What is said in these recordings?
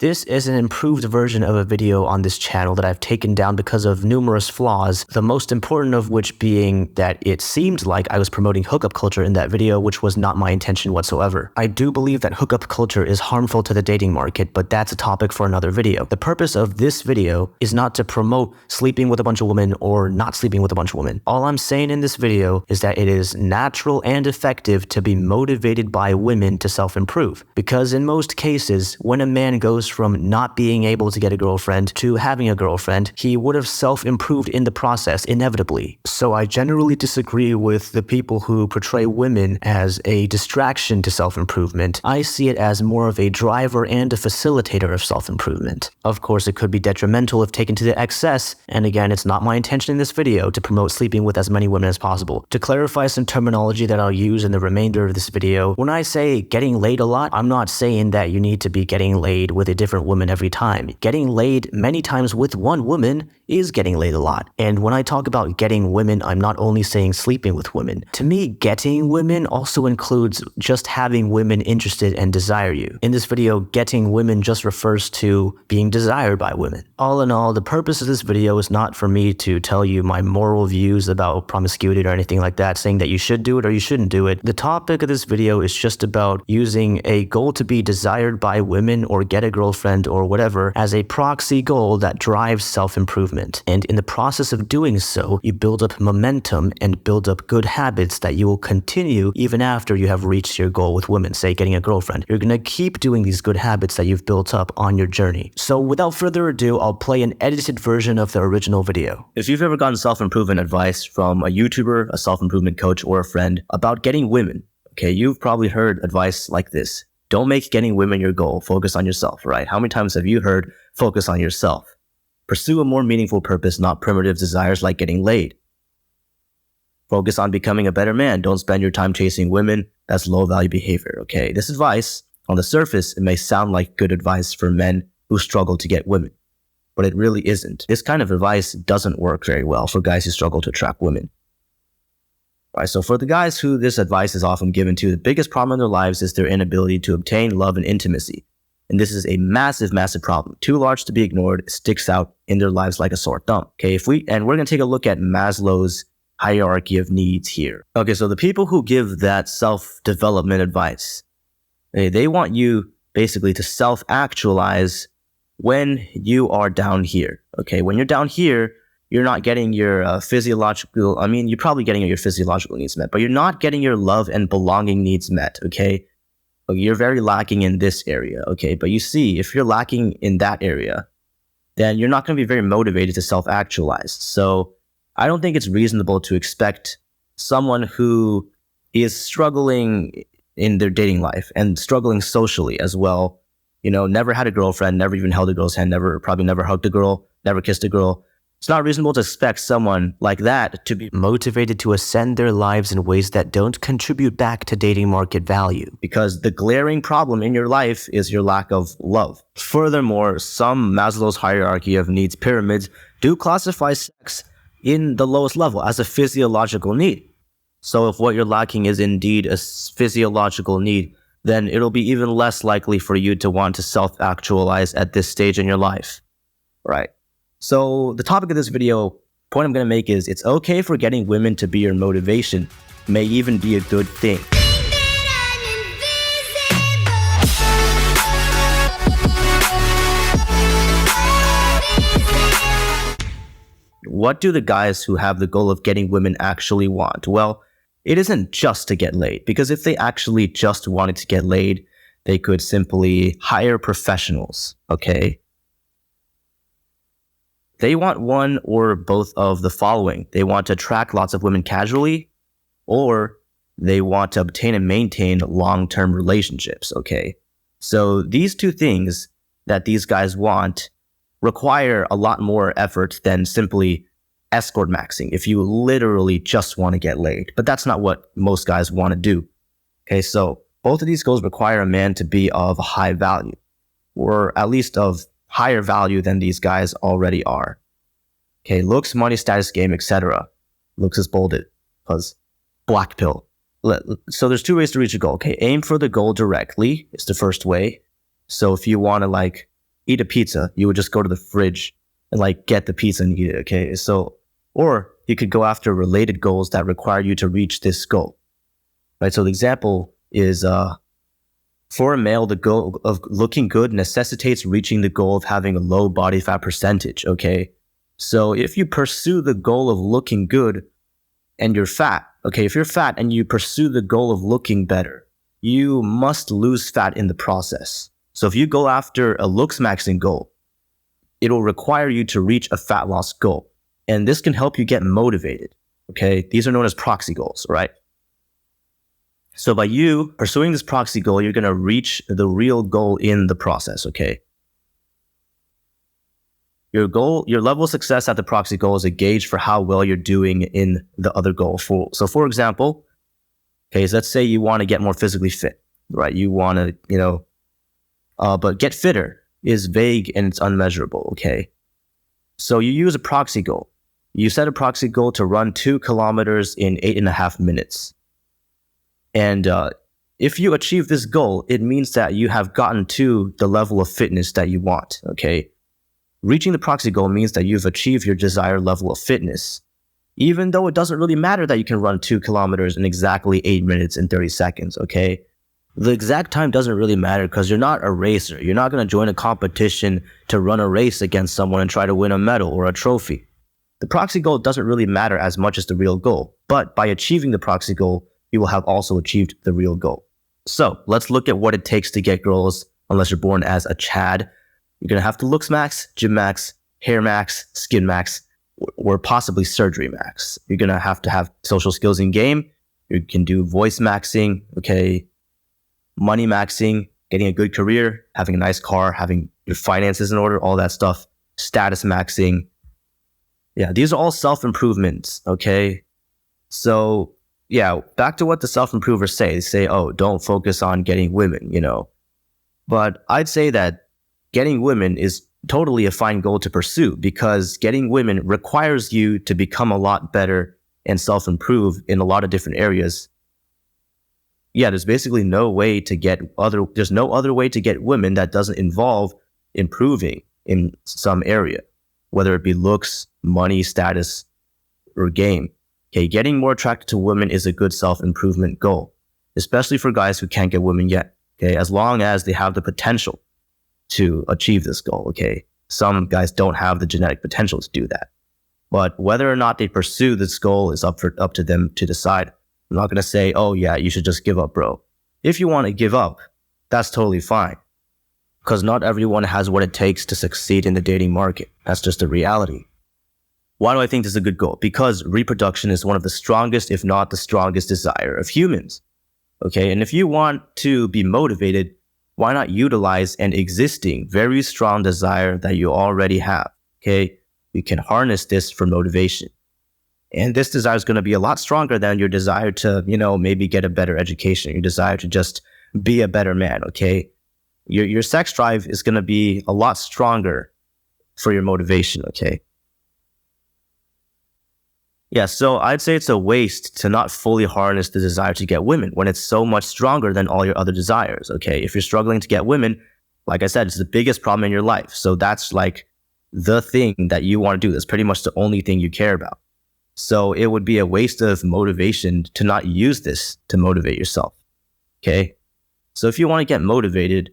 This is an improved version of a video on this channel that I've taken down because of numerous flaws, the most important of which being that it seemed like I was promoting hookup culture in that video, which was not my intention whatsoever. I do believe that hookup culture is harmful to the dating market, but that's a topic for another video. The purpose of this video is not to promote sleeping with a bunch of women or not sleeping with a bunch of women. All I'm saying in this video is that it is natural and effective to be motivated by women to self-improve. Because in most cases, when a man goes from not being able to get a girlfriend to having a girlfriend, he would have self-improved in the process inevitably. So I generally disagree with the people who portray women as a distraction to self-improvement. I see it as more of a driver and a facilitator of self-improvement. Of course, it could be detrimental if taken to the excess, and again, it's not my intention in this video to promote sleeping with as many women as possible. To clarify some terminology that I'll use in the remainder of this video, when I say getting laid a lot, I'm not saying that you need to be getting laid with a different woman every time. Getting laid many times with one woman is getting laid a lot. And when I talk about getting women, I'm not only saying sleeping with women. To me, getting women also includes just having women interested and desire you. In this video, getting women just refers to being desired by women. All in all, the purpose of this video is not for me to tell you my moral views about promiscuity or anything like that, saying that you should do it or you shouldn't do it. The topic of this video is just about using a goal to be desired by women or get a girlfriend or whatever as a proxy goal that drives self-improvement. And in the process of doing so, you build up momentum and build up good habits that you will continue even after you have reached your goal with women, say getting a girlfriend. You're gonna keep doing these good habits that you've built up on your journey. So without further ado, I'll play an edited version of the original video. If you've ever gotten self-improvement advice from a YouTuber, a self-improvement coach, or a friend about getting women, okay, you've probably heard advice like this. Don't make getting women your goal. Focus on yourself, right? How many times have you heard focus on yourself? Pursue a more meaningful purpose, not primitive desires like getting laid. Focus on becoming a better man. Don't spend your time chasing women. That's low-value behavior, okay? This advice, on the surface, it may sound like good advice for men who struggle to get women, but it really isn't. This kind of advice doesn't work very well for guys who struggle to attract women. Right, so for the guys who this advice is often given to, the biggest problem in their lives is their inability to obtain love and intimacy. And this is a massive, massive problem. Too large to be ignored, it sticks out in their lives like a sore thumb. Okay, we're going to take a look at Maslow's hierarchy of needs here. Okay, so the people who give that self-development advice, they want you basically to self-actualize when you are down here. Okay, when you're down here, you're not getting your you're probably getting your physiological needs met, but you're not getting your love and belonging needs met, okay? You're very lacking in this area, okay? But you see, if you're lacking in that area, then you're not going to be very motivated to self-actualize. So I don't think it's reasonable to expect someone who is struggling in their dating life and struggling socially as well, never had a girlfriend, never even held a girl's hand, probably never hugged a girl, never kissed a girl. It's not reasonable to expect someone like that to be motivated to ascend their lives in ways that don't contribute back to dating market value, because the glaring problem in your life is your lack of love. Furthermore, some Maslow's hierarchy of needs pyramids do classify sex in the lowest level as a physiological need. So if what you're lacking is indeed a physiological need, then it'll be even less likely for you to want to self-actualize at this stage in your life, right? So the topic of this video, point I'm going to make is it's okay for getting women to be your motivation, may even be a good thing. What do the guys who have the goal of getting women actually want? Well, it isn't just to get laid, because if they actually just wanted to get laid, they could simply hire professionals, okay? They want one or both of the following. They want to attract lots of women casually, or they want to obtain and maintain long-term relationships, okay? So these two things that these guys want require a lot more effort than simply escort maxing if you literally just want to get laid. But that's not what most guys want to do. Okay, so both of these goals require a man to be of high value, or at least of higher value than these guys already are. Okay, looks, money, status, game, etc. Looks is bolded because black pill. So there's two ways to reach a goal. Okay, aim for the goal directly is the first way. So if you want to eat a pizza, you would just go to the fridge and like get the pizza and eat it, okay? So, or you could go after related goals that require you to reach this goal, right? So the example is, for a male, the goal of looking good necessitates reaching the goal of having a low body fat percentage, okay? So if you pursue the goal of looking good and you're fat, okay, if you're fat and you pursue the goal of looking better, you must lose fat in the process. So if you go after a looks maxing goal, it will require you to reach a fat loss goal. And this can help you get motivated, okay? These are known as proxy goals, right? So by you pursuing this proxy goal, you're going to reach the real goal in the process, okay? Your level of success at the proxy goal is a gauge for how well you're doing in the other goal. So for example, okay, so let's say you want to get more physically fit, right? You want to, but get fitter is vague and it's unmeasurable, okay? So you use a proxy goal. You set a proxy goal to run 2 kilometers in 8.5 minutes. And if you achieve this goal, it means that you have gotten to the level of fitness that you want, okay? Reaching the proxy goal means that you've achieved your desired level of fitness, even though it doesn't really matter that you can run 2 kilometers in exactly 8 minutes and 30 seconds, okay? The exact time doesn't really matter because you're not a racer. You're not going to join a competition to run a race against someone and try to win a medal or a trophy. The proxy goal doesn't really matter as much as the real goal, but by achieving the proxy goal, you will have also achieved the real goal. So let's look at what it takes to get girls unless you're born as a Chad. You're going to have to looks max, gym max, hair max, skin max, or possibly surgery max. You're going to have social skills in game. You can do voice maxing, okay, money maxing, getting a good career, having a nice car, having your finances in order, all that stuff, status maxing. Yeah, these are all self-improvements, okay? So yeah, back to what the self-improvers say. They say, oh, don't focus on getting women, But I'd say that getting women is totally a fine goal to pursue because getting women requires you to become a lot better and self-improve in a lot of different areas. Yeah, there's basically there's no other way to get women that doesn't involve improving in some area, whether it be looks, money, status, or game. Okay, getting more attracted to women is a good self-improvement goal, especially for guys who can't get women yet, okay, as long as they have the potential to achieve this goal, okay? Some guys don't have the genetic potential to do that. But whether or not they pursue this goal is up to them to decide. I'm not going to say, oh yeah, you should just give up, bro. If you want to give up, that's totally fine. Because not everyone has what it takes to succeed in the dating market. That's just a reality. Why do I think this is a good goal? Because reproduction is one of the strongest, if not the strongest desire of humans. Okay, and if you want to be motivated, why not utilize an existing, very strong desire that you already have? Okay, you can harness this for motivation. And this desire is going to be a lot stronger than your desire to, maybe get a better education, your desire to just be a better man, okay? Your sex drive is going to be a lot stronger for your motivation, okay? Yeah, so I'd say it's a waste to not fully harness the desire to get women when it's so much stronger than all your other desires, okay? If you're struggling to get women, like I said, it's the biggest problem in your life. So that's like the thing that you want to do. That's pretty much the only thing you care about. So it would be a waste of motivation to not use this to motivate yourself, okay? So if you want to get motivated,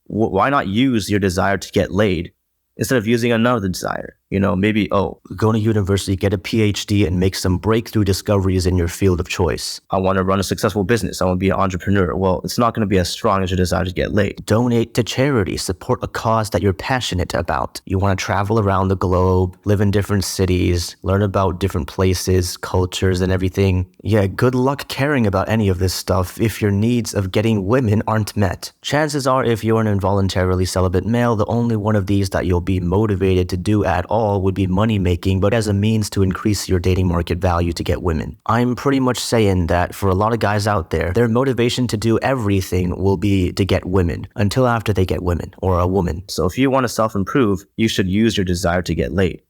why not use your desire to get laid instead of using another desire? Maybe, go to university, get a PhD, and make some breakthrough discoveries in your field of choice. I want to run a successful business. I want to be an entrepreneur. Well, it's not going to be as strong as your desire to get laid. Donate to charity. Support a cause that you're passionate about. You want to travel around the globe, live in different cities, learn about different places, cultures, and everything. Yeah, good luck caring about any of this stuff if your needs of getting women aren't met. Chances are, if you're an involuntarily celibate male, the only one of these that you'll be motivated to do at all would be money making, but as a means to increase your dating market value to get women. I'm pretty much saying that for a lot of guys out there, their motivation to do everything will be to get women until after they get women or a woman. So if you want to self-improve, you should use your desire to get laid.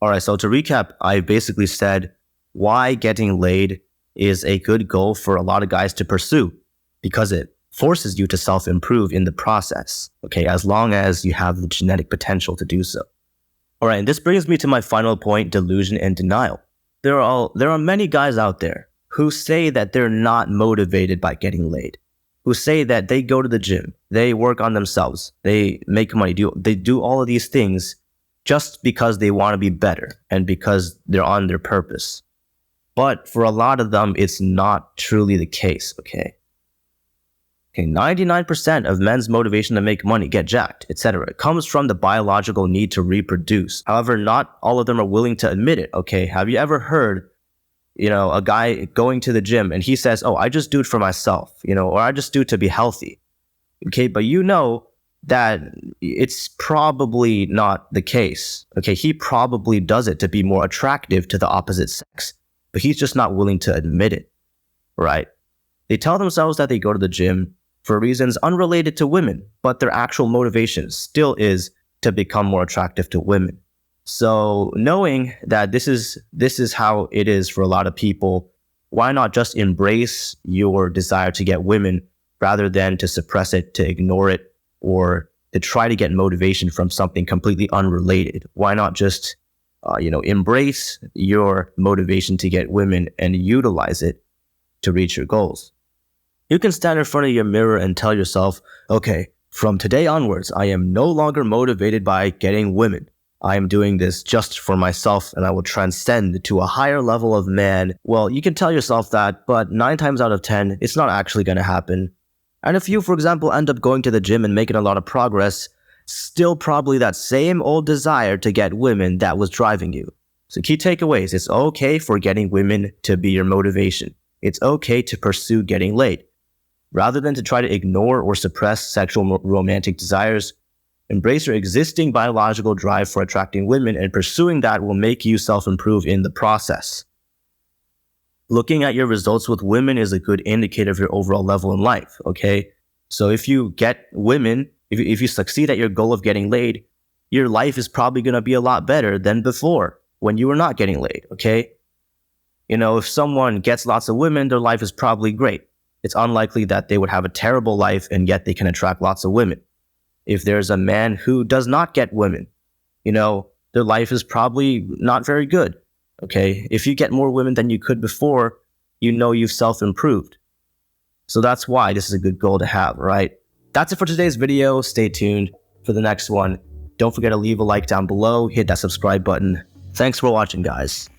All right, so to recap, I basically said why getting laid is a good goal for a lot of guys to pursue because it forces you to self-improve in the process, okay, as long as you have the genetic potential to do so. All right, and this brings me to my final point, delusion and denial. There are many guys out there who say that they're not motivated by getting laid, who say that they go to the gym, they work on themselves, they make money, they do all of these things just because they want to be better and because they're on their purpose. But for a lot of them, it's not truly the case, okay? 99% of men's motivation to make money, get jacked, etc. It comes from the biological need to reproduce. However, not all of them are willing to admit it, okay? Have you ever heard, a guy going to the gym and he says, oh, I just do it for myself, or I just do it to be healthy, okay? But that it's probably not the case, okay? He probably does it to be more attractive to the opposite sex, but he's just not willing to admit it, right? They tell themselves that they go to the gym for reasons unrelated to women, but their actual motivation still is to become more attractive to women. So knowing that this is how it is for a lot of people, why not just embrace your desire to get women rather than to suppress it, to ignore it, or to try to get motivation from something completely unrelated? Why not just, embrace your motivation to get women and utilize it to reach your goals? You can stand in front of your mirror and tell yourself, okay, from today onwards, I am no longer motivated by getting women. I am doing this just for myself and I will transcend to a higher level of man. Well, you can tell yourself that, but 9 times out of 10, it's not actually going to happen. And if you, for example, end up going to the gym and making a lot of progress, still probably that same old desire to get women that was driving you. So key takeaways, it's okay for getting women to be your motivation. It's okay to pursue getting laid. Rather than to try to ignore or suppress sexual romantic desires, embrace your existing biological drive for attracting women, and pursuing that will make you self-improve in the process. Looking at your results with women is a good indicator of your overall level in life, okay? So if you get women, if you succeed at your goal of getting laid, your life is probably going to be a lot better than before when you were not getting laid, okay? If someone gets lots of women, their life is probably great. It's unlikely that they would have a terrible life and yet they can attract lots of women. If there's a man who does not get women, their life is probably not very good, okay? If you get more women than you could before, you've self-improved. So that's why this is a good goal to have, right? That's it for today's video. Stay tuned for the next one. Don't forget to leave a like down below, hit that subscribe button. Thanks for watching, guys.